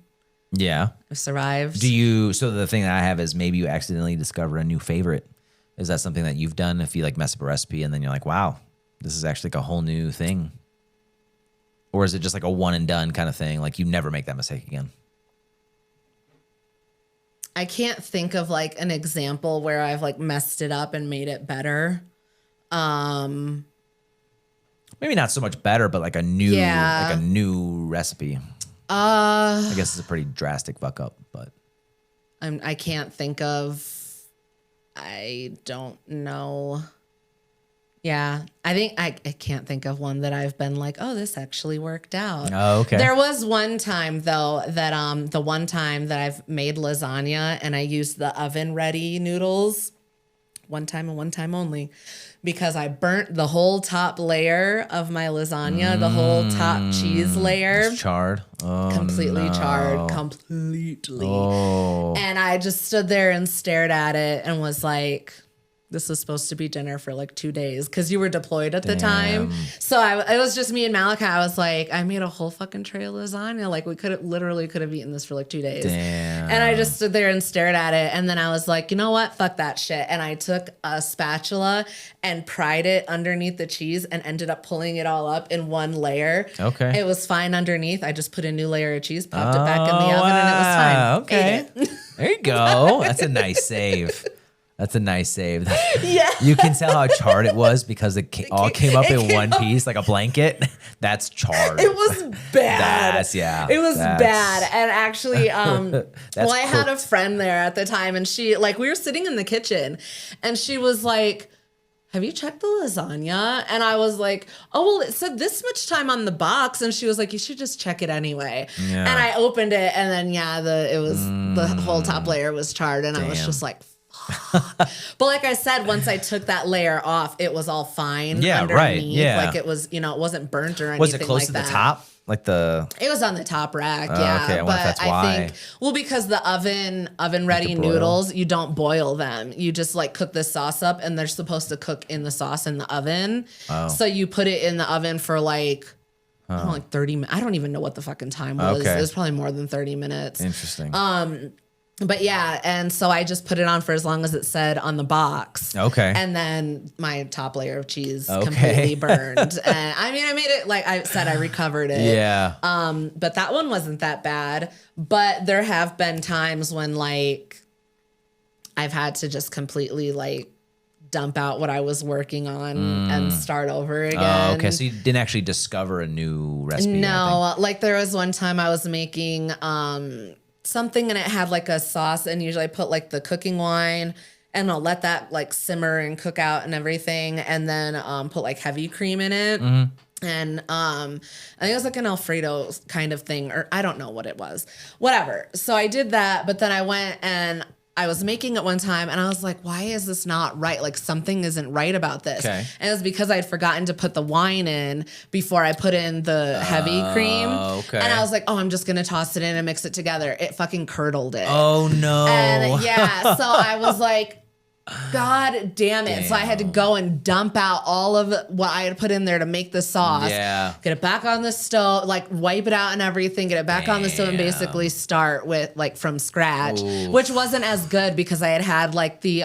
Yeah. I've survived. So the thing that I have is maybe you accidentally discover a new favorite. Is that something that you've done if you like mess up a recipe and then you're like, wow, this is actually like a whole new thing? Or is it just like a one and done kind of thing? Like you never make that mistake again? I can't think of like an example where I've like messed it up and made it better. Maybe not so much better, but like a new recipe. I guess it's a pretty drastic fuck up, but I can't think of. I don't know. Yeah, I think I can't think of one that I've been like, oh, this actually worked out. Oh, okay. There was one time though that the one time that I've made lasagna and I used the oven ready noodles, one time and one time only, because I burnt the whole top layer of my lasagna, the whole top cheese layer. It's charred. Oh, completely no. charred, completely. Oh. And I just stood there and stared at it and was like, this was supposed to be dinner for like 2 days because you were deployed at the time. So it was just me and Malachi. I was like, I made a whole fucking tray of lasagna. Like we could have eaten this for like 2 days. Damn. And I just stood there and stared at it. And then I was like, you know what? Fuck that shit. And I took a spatula and pried it underneath the cheese and ended up pulling it all up in one layer. Okay. It was fine underneath. I just put a new layer of cheese, popped it back in the oven, and it was fine. Okay. Ate it. There you go. That's a nice save. That's a nice save. Yeah. You can tell how charred it was because it all came up in one piece like a blanket. That's charred. It was bad. It was bad. And actually, well, I had a friend there at the time and she, like, we were sitting in the kitchen and she was like, have you checked the lasagna? And I was like, oh, well, it said this much time on the box. And she was like, you should just check it anyway. Yeah. And I opened it and then, the whole top layer was charred. And I was just like, but like I said, once I took that layer off, it was all fine. Yeah, underneath. right. Yeah. Like it was, it wasn't burnt or anything. Was it close like to that. the top? Like It was on the top rack, yeah. Okay, I wonder if that's why. I think, because the oven ready noodles, you don't boil them. You just like cook the sauce up and they're supposed to cook in the sauce in the oven. Oh. So you put it in the oven for like 30 minutes. I don't even know what the fucking time was. Okay. It was probably more than 30 minutes. Interesting. But yeah, and so I just put it on for as long as it said on the box. Okay. And then my top layer of cheese completely burned. And I mean, I made it, like I said, I recovered it. Yeah. But that one wasn't that bad. But there have been times when like I've had to just completely like dump out what I was working on and start over again. Okay, so you didn't actually discover a new recipe? No, like there was one time I was making something and it had like a sauce, and usually I put like the cooking wine and I'll let that like simmer and cook out and everything, and then put like heavy cream in it. And I think it was like an Alfredo kind of thing, or I don't know what it was. Whatever. So I did that, but then I went and I was making it one time and I was like, why is this not right? Like something isn't right about this. Okay. And it was because I'd forgotten to put the wine in before I put in the heavy cream. Okay. And I was like, oh, I'm just going to toss it in and mix it together. It fucking curdled it. Oh, no. And yeah, so I was like, God damn it. So I had to go and dump out all of what I had put in there to make the sauce. Yeah. Get it back on the stove, like wipe it out and everything, get it back on the stove and basically start with like from scratch, which wasn't as good because I had like the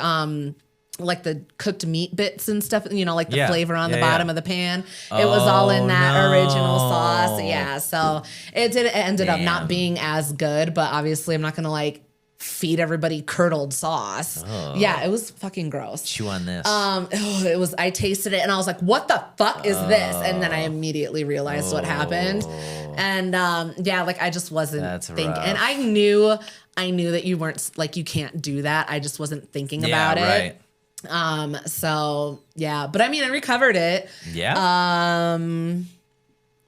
cooked meat bits and stuff, you know, like the flavor on the bottom of the pan. It was all in that original sauce. Yeah. So it ended up not being as good, but obviously I'm not going to like feed everybody curdled sauce. Yeah, it was fucking gross. Chew on this. It was. I tasted it and I was like, "What the fuck is this?" And then I immediately realized what happened. And yeah, like I just wasn't thinking. Rough. And I knew that you weren't like you can't do that. I just wasn't thinking about it. So yeah, but I mean, I recovered it. Yeah.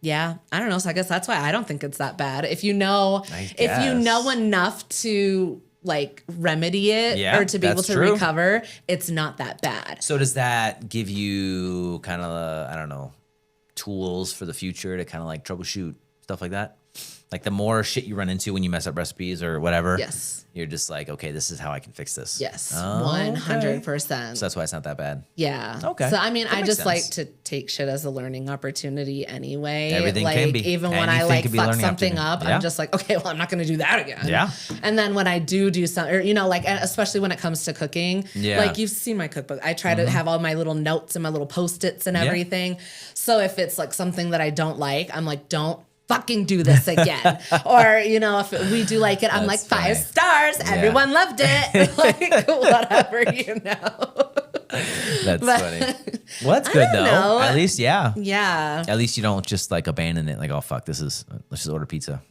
Yeah, I don't know. So I guess that's why I don't think it's that bad. If you know enough to like remedy it or to be able to recover, it's not that bad. So does that give you kind of, I don't know, tools for the future to kind of like troubleshoot stuff like that? Like the more shit you run into when you mess up recipes or whatever, yes, you're just like, okay, this is how I can fix this. Yes, 100%. So that's why it's not that bad. Yeah. Okay. So I mean, I just sense. like to take shit as a learning opportunity anyway. Everything like, can be. Even when I like fuck something up, I'm just like, okay, well, I'm not going to do that again. Yeah. And then when I do something, or you know, like especially when it comes to cooking, like you've seen my cookbook, I try to have all my little notes and my little Post-its and everything. So if it's like something that I don't like, I'm like, don't fucking do this again. Or, you know, if we do like it, I'm like 5 stars. Everyone loved it. Like, whatever, you know. That's funny. Well, that's good though. Know. At least, yeah. Yeah. At least you don't just like abandon it. Like, oh fuck, let's just order pizza.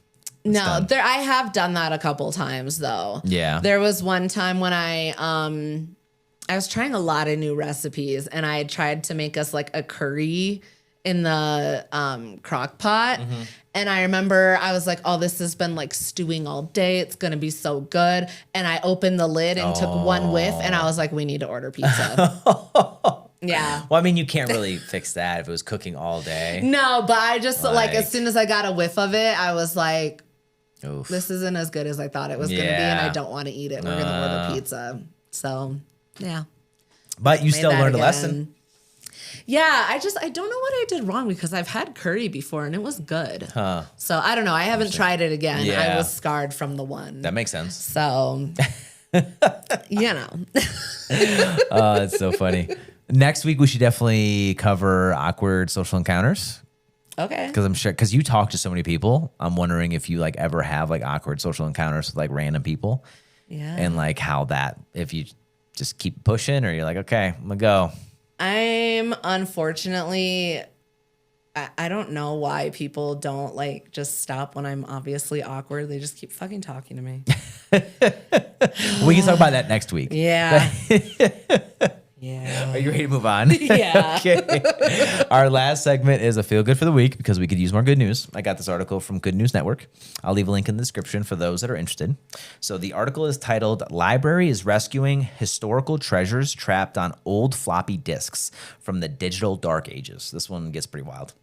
No, I have done that a couple times though. Yeah. There was one time when I was trying a lot of new recipes and I tried to make us like a curry in the crock pot. And I remember I was like, oh, this has been like stewing all day. It's going to be so good. And I opened the lid and took one whiff and I was like, we need to order pizza. Yeah. Well, I mean, you can't really fix that if it was cooking all day. No, but I just like as soon as I got a whiff of it, I was like, oof. This isn't as good as I thought it was going to be. And I don't want to eat it. We're going to order pizza. So, yeah. But you still learned a lesson. Yeah, I don't know what I did wrong because I've had curry before and it was good. Huh. So I don't know. I haven't tried it again. Yeah. I was scarred from the one. That makes sense. So, you know. Oh, that's so funny. Next week, we should definitely cover awkward social encounters. Okay. Because I'm sure, because you talk to so many people, I'm wondering if you like ever have like awkward social encounters with like random people. Yeah. And like how that, if you just keep pushing or you're like, okay, I'm going to go. I'm unfortunately, I don't know why people don't like just stop when I'm obviously awkward. They just keep fucking talking to me. We can talk about that next week. Yeah. Yeah. Are you ready to move on? Yeah. Okay. Our last segment is a feel good for the week because we could use more good news. I got this article from Good News Network. I'll leave a link in the description for those that are interested. So the article is titled, Library is Rescuing Historical Treasures Trapped on Old Floppy Disks from the Digital Dark Ages. This one gets pretty wild.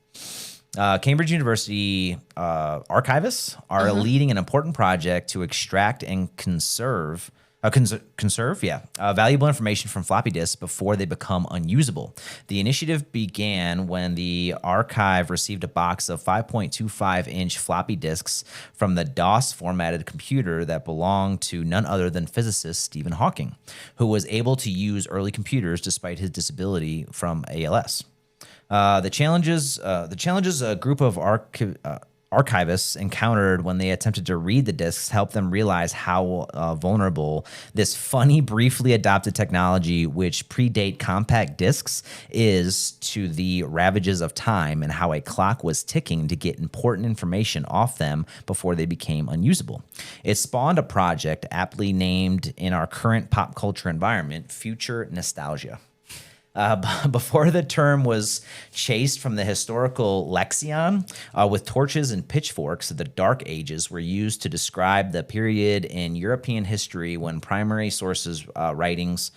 Cambridge University archivists are leading an important project to extract and conserve valuable information from floppy disks before they become unusable. The initiative began when the archive received a box of 5.25-inch floppy disks from the DOS-formatted computer that belonged to none other than physicist Stephen Hawking, who was able to use early computers despite his disability from ALS. The challenges a group of archivists encountered when they attempted to read the disks helped them realize how vulnerable this funny, briefly adopted technology, which predate compact disks, is to the ravages of time and how a clock was ticking to get important information off them before they became unusable. It spawned a project aptly named in our current pop culture environment, Future Nostalgia. Before the term was chased from the historical lexicon, with torches and pitchforks, the Dark Ages were used to describe the period in European history when primary source writings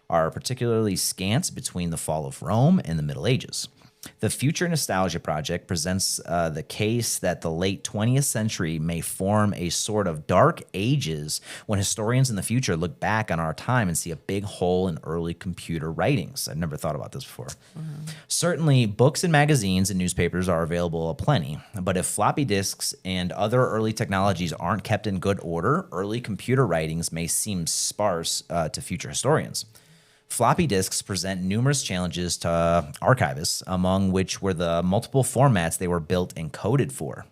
are particularly scant between the fall of Rome and the Middle Ages. The Future Nostalgia Project presents the case that the late 20th century may form a sort of dark ages when historians in the future look back on our time and see a big hole in early computer writings. I've never thought about this before. Certainly, books and magazines and newspapers are available aplenty, but if floppy disks and other early technologies aren't kept in good order, early computer writings may seem sparse to future historians. Floppy disks present numerous challenges to archivists, among which were the multiple formats they were built and coded for.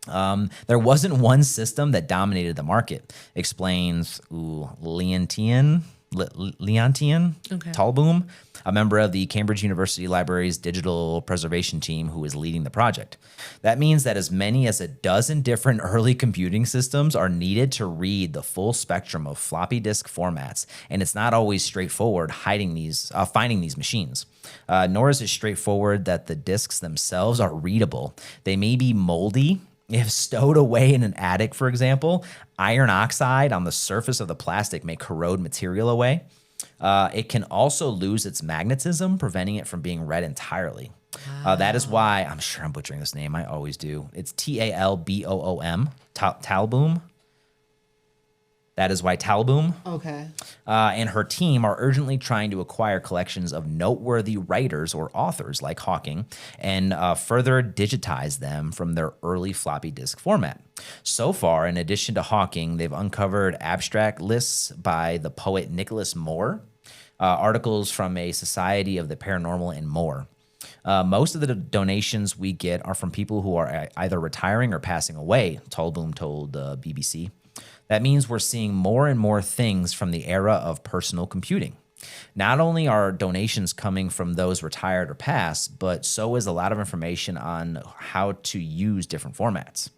There wasn't one system that dominated the market, explains Leontian Talboom, a member of the Cambridge University Library's digital preservation team who is leading the project. That means that as many as a dozen different early computing systems are needed to read the full spectrum of floppy disk formats, and it's not always straightforward finding these machines. Nor is it straightforward that the disks themselves are readable. They may be moldy. If stowed away in an attic, for example, iron oxide on the surface of the plastic may corrode material away. It can also lose its magnetism, preventing it from being read entirely. That is why, I'm sure I'm butchering this name, I always do. It's Talboom, Talboom. That is why Talboom and her team are urgently trying to acquire collections of noteworthy writers or authors like Hawking and further digitize them from their early floppy disk format. So far, in addition to Hawking, they've uncovered abstract lists by the poet Nicholas Moore, articles from a Society of the Paranormal, and more. Most of the donations we get are from people who are either retiring or passing away, Talboom told BBC. That means we're seeing more and more things from the era of personal computing. Not only are donations coming from those retired or past, but so is a lot of information on how to use different formats.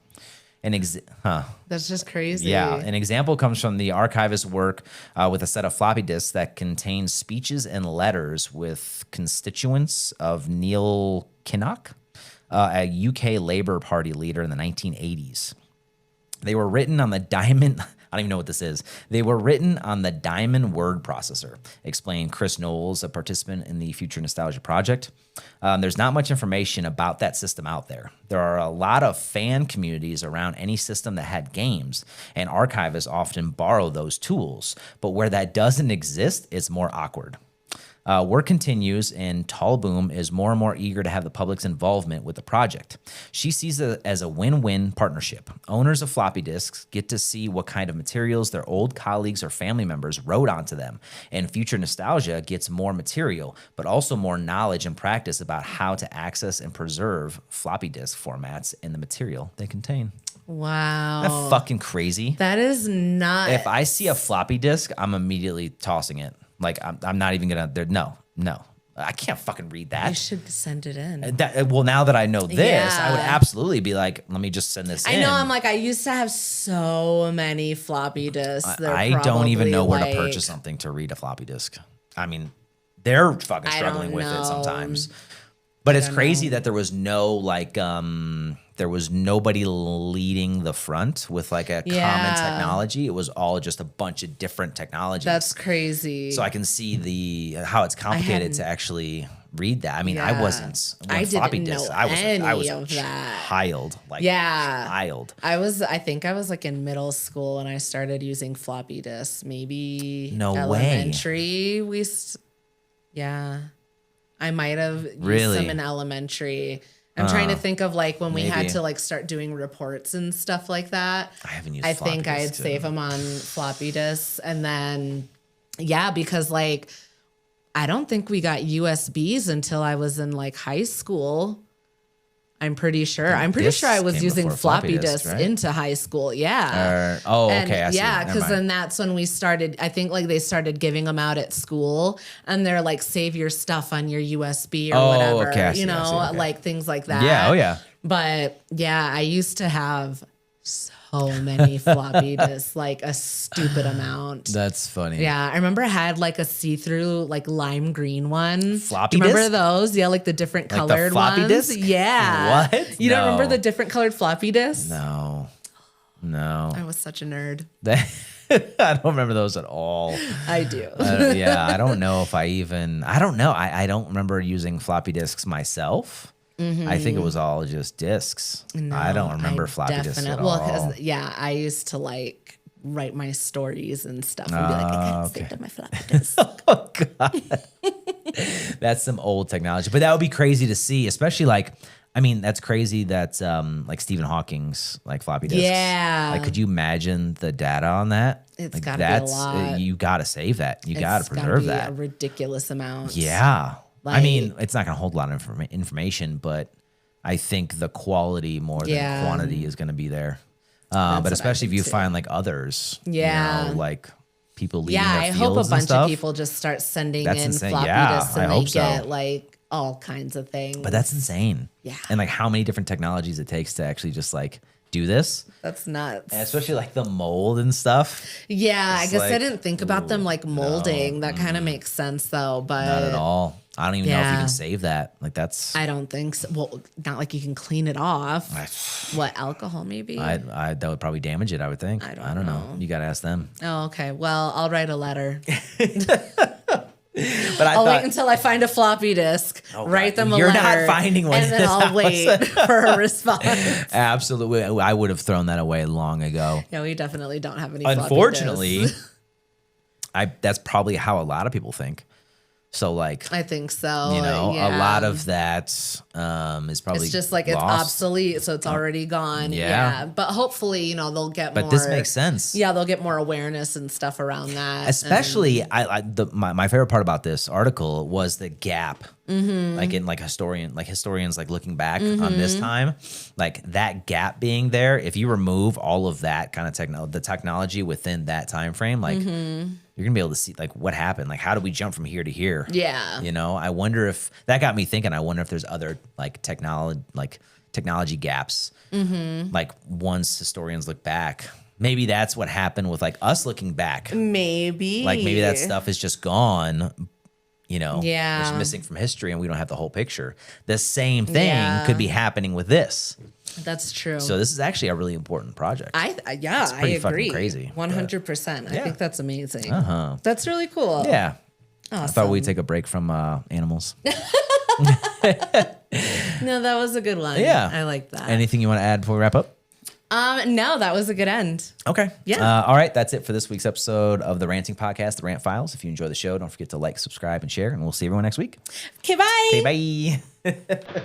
That's just crazy. Yeah, an example comes from the archivist's work with a set of floppy disks that contains speeches and letters with constituents of Neil Kinnock, a UK Labour Party leader in the 1980s. They were written on the Diamond. I don't even know what this is. They were written on the Diamond word processor, explained Chris Knowles, a participant in the Future Nostalgia Project. There's not much information about that system out there. There are a lot of fan communities around any system that had games, and archivists often borrow those tools. But where that doesn't exist, it's more awkward. Work continues, and Talboom is more and more eager to have the public's involvement with the project. She sees it as a win-win partnership. Owners of floppy disks get to see what kind of materials their old colleagues or family members wrote onto them, and Future Nostalgia gets more material, but also more knowledge and practice about how to access and preserve floppy disk formats and the material they contain. Wow. Isn't that fucking crazy? That is nuts. If I see a floppy disk, I'm immediately tossing it. Like, I'm not even going to, no. I can't fucking read that. You should send it in. Well, now that I know this, I would absolutely be like, let me just send this in. I know, I'm like, I used to have so many floppy disks. I don't even know where to purchase something to read a floppy disk. I mean, they're fucking struggling with it sometimes. But it's crazy that there was no there was nobody leading the front with like a common technology. It was all just a bunch of different technologies. That's crazy. So I can see how it's complicated to actually read that. I mean, I wasn't. I didn't know I was of that. Child. Child. I think I was like in middle school when I started using floppy disks. Maybe elementary. I might have used some in elementary. I'm trying to think of like when we had to like start doing reports and stuff like that. I haven't used. I think I'd save them on floppy disks, and then because like I don't think we got USBs until I was in like high school. I'm pretty sure. I was using floppy disks into high school. Yeah. Okay. I see. Yeah, because then that's when we started. I think like they started giving them out at school, and they're like, save your stuff on your USB or whatever. Okay. Like things like that. Yeah. Oh yeah. But yeah, I used to have so so many floppy disks, like a stupid amount. That's funny. Yeah, I remember I had like a see-through, like lime green one. Floppy Do you remember disk? those? Yeah, like the different Like the colored floppy ones. disk? Yeah. What? You don't No. remember the different colored floppy disks? No. I was such a nerd. I don't remember those at all. I do. Yeah, I don't know if I don't know. I don't remember using floppy disks myself. I think it was all just disks. No, I don't remember floppy disks at all. Well, because I used to like write my stories and stuff and be like, I can't save to my floppy disk. Oh God, that's some old technology. But that would be crazy to see, especially like. I mean, that's crazy. That's like Stephen Hawking's like floppy disks. Yeah. Like, could you imagine the data on that? It's like, gotta be a lot. You got to save that. You got to It's gotta preserve be that. a ridiculous amount. Yeah. I Like- mean, it's not going to hold a lot of information, but I think the quality more than quantity is going to be there. But especially if you find like others, Yeah. like people leaving their I fields hope a and bunch stuff. of people just start sending That's in insane. floppy Yeah, disks I and they hope so. get like all kinds of things. But that's insane. Yeah. And like how many different technologies it takes to actually just like do this. That's nuts. And especially like the mold and stuff. Yeah, I It's guess I like, didn't think about them like molding. That kind of makes sense though, but Not at all. I don't even know if you Yeah. can save that. Like that's I don't think so. Well, not like you can clean it off. What, alcohol maybe? I that would probably damage it, I would think. I don't know. know. You got to ask them. Oh, okay. Well, I'll write a letter. But I'll wait until I find a floppy disk, write them a You're letter. not finding one and in then this I'll house. wait for a response. Absolutely. I would have thrown that away long ago. Yeah, we definitely don't have any floppy Unfortunately, disks. that's probably how a lot of people think. So like, I think so. a lot of that is probably it's just like it's lost. obsolete, so it's already gone. Yeah. But hopefully, they'll get more. But this makes sense. Yeah, they'll get more awareness and stuff around that. Especially, my favorite part about this article was the gap, like in historians like looking back on this time, like that gap being there. If you remove all of that kind of the technology within that time frame, like you're gonna be able to see like what happened. Like how do we jump from here to here? Yeah. I wonder if that got me thinking. I wonder if there's other like technology gaps. Like once historians look back. Maybe that's what happened with like us looking back. Maybe. Like maybe that stuff is just gone, Yeah. it's missing from history and we don't have the whole picture. The same thing could be happening with this. That's true. So this is actually a really important project. I pretty fucking agree. crazy, but- 100%. I Yeah. think that's amazing. Uh-huh. That's really cool. Yeah. Awesome. I thought we'd take a break from animals. No, that was a good one. Yeah. I like that. Anything you want to add before we wrap up? No, that was a good end. Okay. Yeah. All right. That's it for this week's episode of the Ranting Podcast, the Rant Files. If you enjoy the show, don't forget to like, subscribe, and share, and we'll see everyone next week. Okay, bye. Okay, bye.